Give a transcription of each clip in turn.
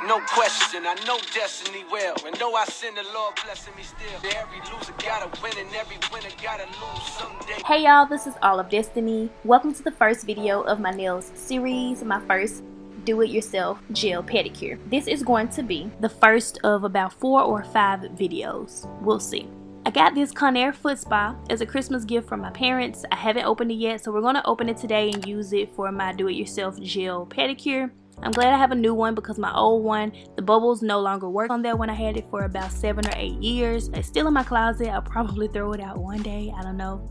No question, I know destiny well. And though I sin, the Lord blessing me still. Every loser gotta win and every winner gotta lose someday. Hey y'all, this is All of Destiny. Welcome to the first video of my nails series, my first do-it-yourself gel pedicure. This is going to be the first of about 4 or 5 videos. We'll see. I got this Conair foot spa as a Christmas gift from my parents. I haven't opened it yet, so we're going to open it today and use it for my do-it-yourself gel pedicure. I'm glad I have a new one because my old one, the bubbles no longer work on that one. I had it for about 7 or 8 years. It's still in my closet. I'll probably throw it out one day. I don't know.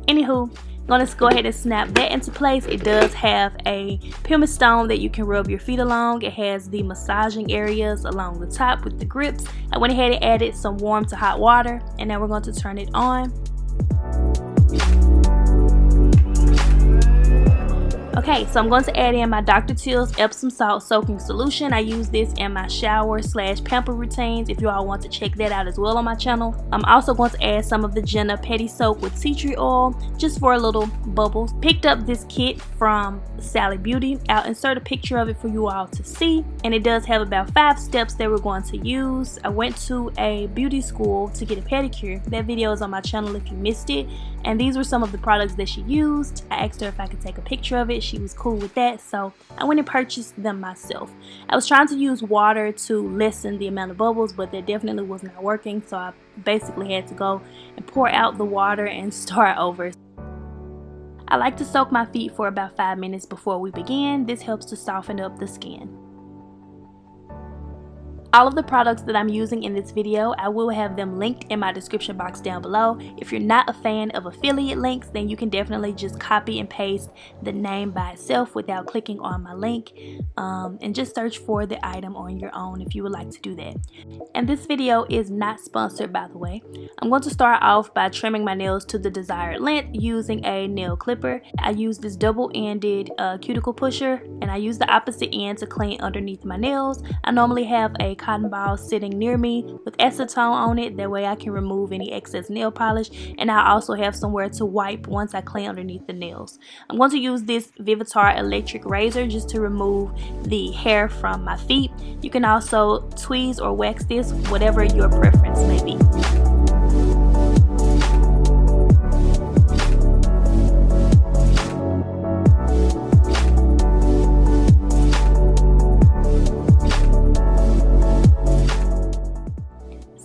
Anywho, I'm going to go ahead and snap that into place. It does have a pumice stone that you can rub your feet along. It has the massaging areas along the top with the grips. I went ahead and added some warm to hot water, and now we're going to turn it on. Okay, so I'm going to add in my Dr. Teal's Epsom salt soaking solution. I use this in my shower / pamper routines if you all want to check that out as well on my channel. I'm also going to add some of the Gena Pedi soap with tea tree oil just for a little bubbles. Picked up this kit from Sally Beauty. I'll insert a picture of it for you all to see. And it does have about 5 steps that we're going to use. I went to a beauty school to get a pedicure. That video is on my channel if you missed it. And these were some of the products that she used. I asked her if I could take a picture of it. She was cool with that, so I went and purchased them myself. I was trying to use water to lessen the amount of bubbles, but that definitely was not working, so I basically had to go and pour out the water and start over. I like to soak my feet for about 5 minutes before we begin. This helps to soften up the skin. All of the products that I'm using in this video, I will have them linked in my description box down below. If you're not a fan of affiliate links, then you can definitely just copy and paste the name by itself without clicking on my link, and just search for the item on your own if you would like to do that. And this video is not sponsored, by the way. I'm going to start off by trimming my nails to the desired length using a nail clipper. I use this double-ended cuticle pusher, and I use the opposite end to clean underneath my nails. I normally have a cotton ball sitting near me with acetone on it, that way I can remove any excess nail polish, and I also have somewhere to wipe once I clean underneath the nails. I'm going to use this Vivitar electric razor just to remove the hair from my feet. You can also tweeze or wax this, whatever your preference may be.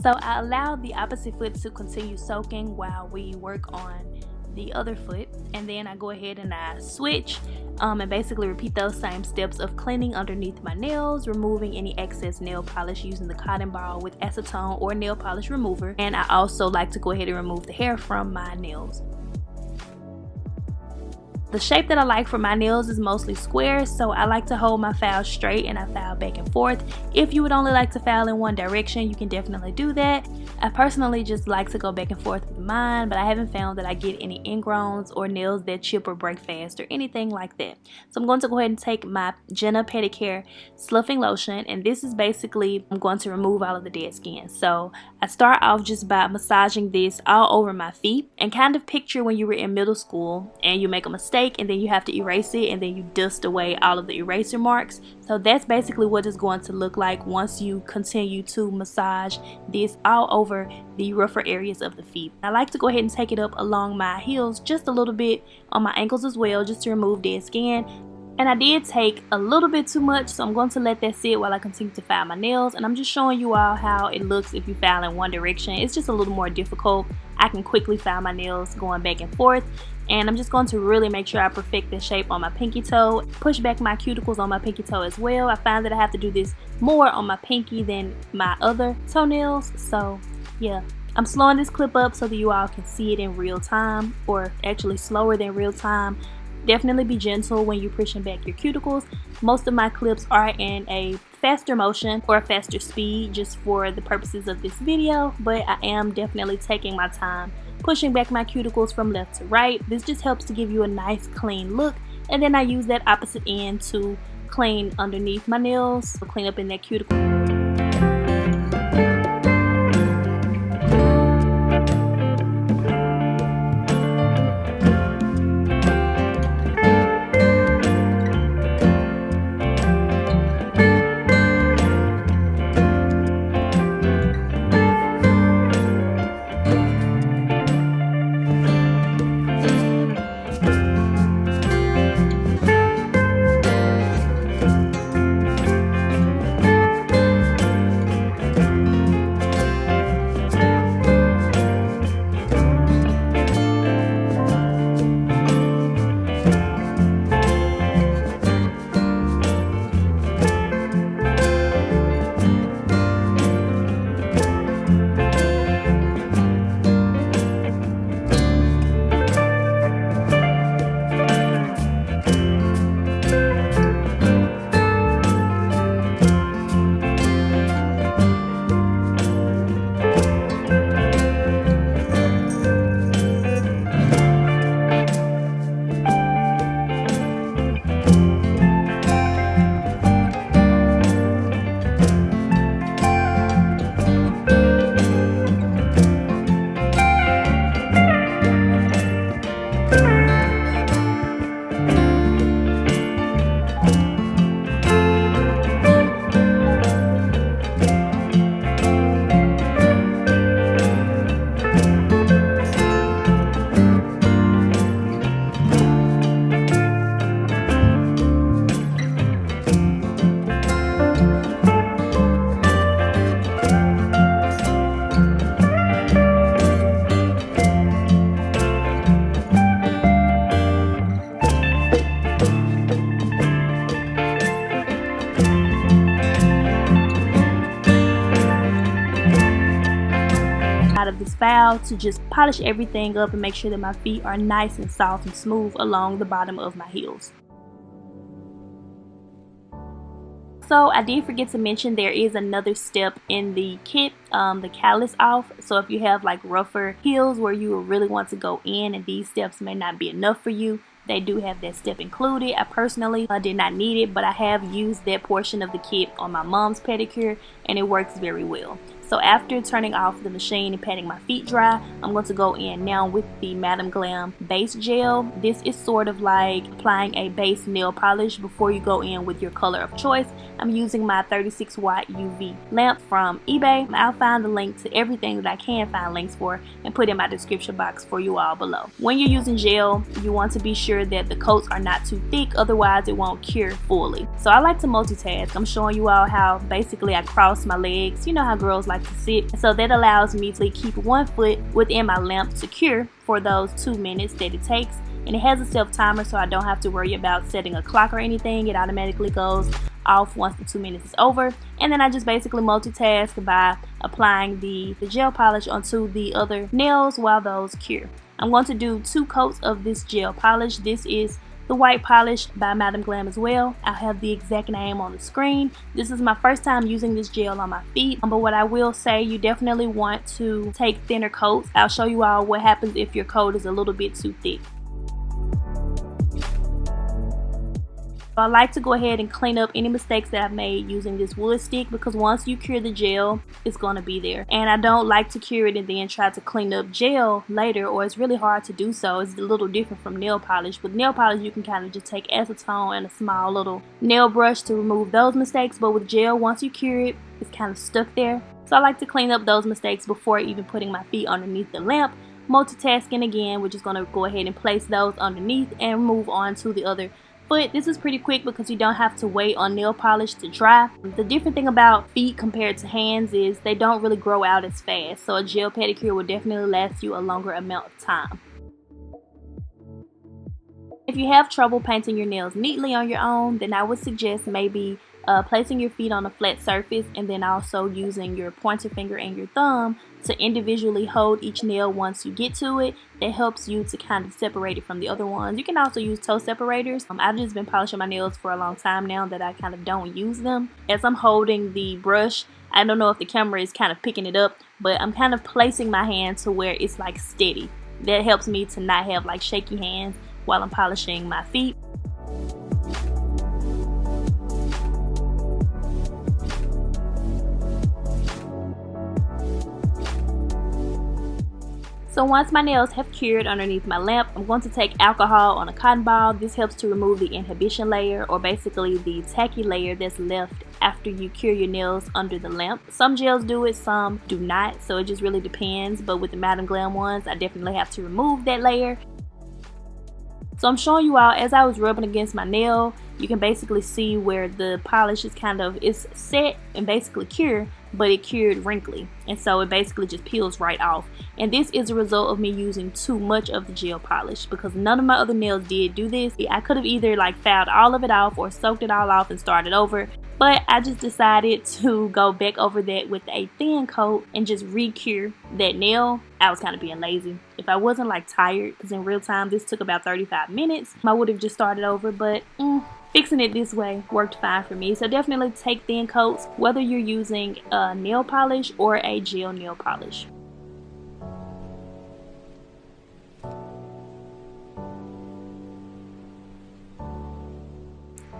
So I allowed the opposite foot to continue soaking while we work on the other foot, and then I go ahead and I switch and basically repeat those same steps of cleaning underneath my nails, removing any excess nail polish using the cotton ball with acetone or nail polish remover, and I also like to go ahead and remove the hair from my nails. The shape that I like for my nails is mostly square, so I like to hold my file straight and I file back and forth. If you would only like to file in one direction, you can definitely do that. I personally just like to go back and forth with mine, but I haven't found that I get any ingrowns or nails that chip or break fast or anything like that. So I'm going to go ahead and take my Gena Pedi Kit sloughing lotion, and this is basically, I'm going to remove all of the dead skin. So I start off just by massaging this all over my feet, and kind of picture when you were in middle school and you make a mistake and then you have to erase it and then you dust away all of the eraser marks. So that's basically what it's going to look like once you continue to massage this all over the rougher areas of the feet. I like to go ahead and take it up along my heels just a little bit, on my ankles as well, just to remove dead skin. And I did take a little bit too much, so I'm going to let that sit while I continue to file my nails. And I'm just showing you all how it looks if you file in one direction. It's just a little more difficult. I can quickly file my nails going back and forth. And I'm just going to really make sure I perfect the shape on my pinky toe. Push back my cuticles on my pinky toe as well. I find that I have to do this more on my pinky than my other toenails. So yeah, I'm slowing this clip up so that you all can see it in real time, or actually slower than real time. Definitely be gentle when you're pushing back your cuticles. Most of my clips are in a faster motion or a faster speed just for the purposes of this video, but I am definitely taking my time pushing back my cuticles from left to right. This just helps to give you a nice clean look, and then I use that opposite end to clean underneath my nails, so clean up in that cuticle. this file to just polish everything up and make sure that my feet are nice and soft and smooth along the bottom of my heels. So I did forget to mention there is another step in the kit, the callus off. So if you have like rougher heels where you really want to go in and these steps may not be enough for you, they do have that step included. I personally did not need it, but I have used that portion of the kit on my mom's pedicure and it works very well. So after turning off the machine and patting my feet dry, I'm going to go in now with the Madam Glam base gel. This is sort of like applying a base nail polish before you go in with your color of choice. I'm using my 36 watt UV lamp from eBay. I'll find the link to everything that I can find links for and put in my description box for you all below. When you're using gel, you want to be sure that the coats are not too thick, otherwise it won't cure fully. So I like to multitask. I'm showing you all how basically I cross my legs. You know how girls like to sit. So that allows me to keep one foot within my lamp to cure for those 2 minutes that it takes. And it has a self timer, so I don't have to worry about setting a clock or anything. It automatically goes off once the 2 minutes is over. And then I just basically multitask by applying the gel polish onto the other nails while those cure. I'm going to do 2 coats of this gel polish. This is the white polish by Madam Glam as well. I have the exact name on the screen. This is my first time using this gel on my feet, but what I will say, you definitely want to take thinner coats. I'll show you all what happens if your coat is a little bit too thick. I like to go ahead and clean up any mistakes that I've made using this wood stick, because once you cure the gel, it's going to be there. And I don't like to cure it and then try to clean up gel later, or it's really hard to do so. It's a little different from nail polish. With nail polish, you can kind of just take acetone and a small little nail brush to remove those mistakes. But with gel, once you cure it, it's kind of stuck there. So I like to clean up those mistakes before even putting my feet underneath the lamp. Multitasking again, we're just going to go ahead and place those underneath and move on to the other foot. This is pretty quick because you don't have to wait on nail polish to dry. The different thing about feet compared to hands is they don't really grow out as fast, so a gel pedicure will definitely last you a longer amount of time. If you have trouble painting your nails neatly on your own, then I would suggest maybe placing your feet on a flat surface and then also using your pointer finger and your thumb to individually hold each nail once you get to it. That helps you to kind of separate it from the other ones. You can also use toe separators. I've just been polishing my nails for a long time now that I kind of don't use them. As I'm holding the brush, I don't know if the camera is kind of picking it up, but I'm kind of placing my hand to where it's like steady. That helps me to not have like shaky hands while I'm polishing my feet. So once my nails have cured underneath my lamp, I'm going to take alcohol on a cotton ball. This helps to remove the inhibition layer, or basically the tacky layer that's left after you cure your nails under the lamp. Some gels do it, some do not, so it just really depends. But with the Madam Glam ones, I definitely have to remove that layer. So I'm showing you all as I was rubbing against my nail, you can basically see where the polish is it's set and basically cured, but it cured wrinkly, and so it basically just peels right off. And this is a result of me using too much of the gel polish, because none of my other nails did do this. I could have either like fouled all of it off or soaked it all off and started over, but I just decided to go back over that with a thin coat and just re-cure that nail. I was kind of being lazy. If I wasn't like tired, because in real time this took about 35 minutes, I would have just started over, but fixing it this way worked fine for me. So definitely take thin coats, whether you're using a nail polish or a gel nail polish.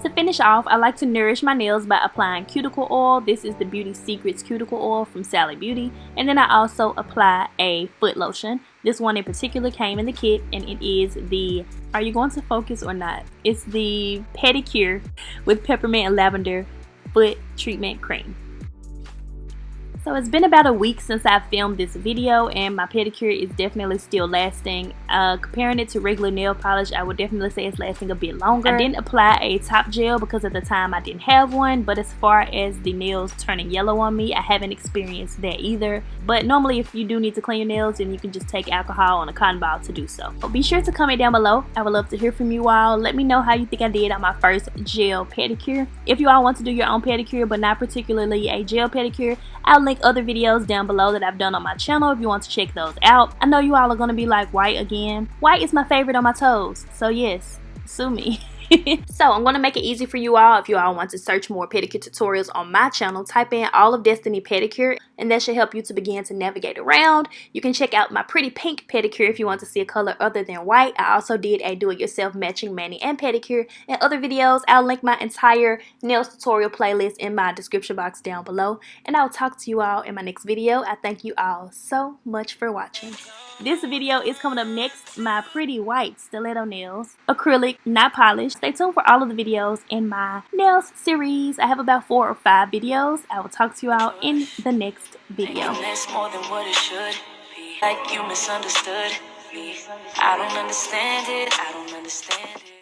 To finish off, I like to nourish my nails by applying cuticle oil. This is the Beauty Secrets cuticle oil from Sally Beauty. And then I also apply a foot lotion. This one in particular came in the kit, and it is the, are you going to focus or not? It's the Pedicure with peppermint and lavender foot treatment cream. So it's been about a week since I filmed this video, and my pedicure is definitely still lasting. Comparing it to regular nail polish, I would definitely say it's lasting a bit longer. I didn't apply a top gel because at the time I didn't have one, but as far as the nails turning yellow on me, I haven't experienced that either. But normally if you do need to clean your nails, then you can just take alcohol on a cotton ball to do so. Be sure to comment down below. I would love to hear from you all. Let me know how you think I did on my first gel pedicure. If you all want to do your own pedicure but not particularly a gel pedicure, I'll link link other videos down below that I've done on my channel if you want to check those out. I know you all are going to be like, white again? White is my favorite on my toes, so yes, sue me. So I'm going to make it easy for you all. If you all want to search more pedicure tutorials on my channel, type in All of Destiny Pedicure, and that should help you to begin to navigate around. You can check out my pretty pink pedicure if you want to see a color other than white. I also did a do-it-yourself matching mani and pedicure and other videos. I'll link my entire nails tutorial playlist in my description box down below, and I'll talk to you all in my next video. I thank you all so much for watching. This video is coming up next, my pretty white stiletto nails, acrylic, not polished. Stay tuned for all of the videos in my nails series. I have about 4 or 5 videos. I will talk to you all in the next video. More than what it should be. Like you misunderstood me. I don't understand it. I don't understand it.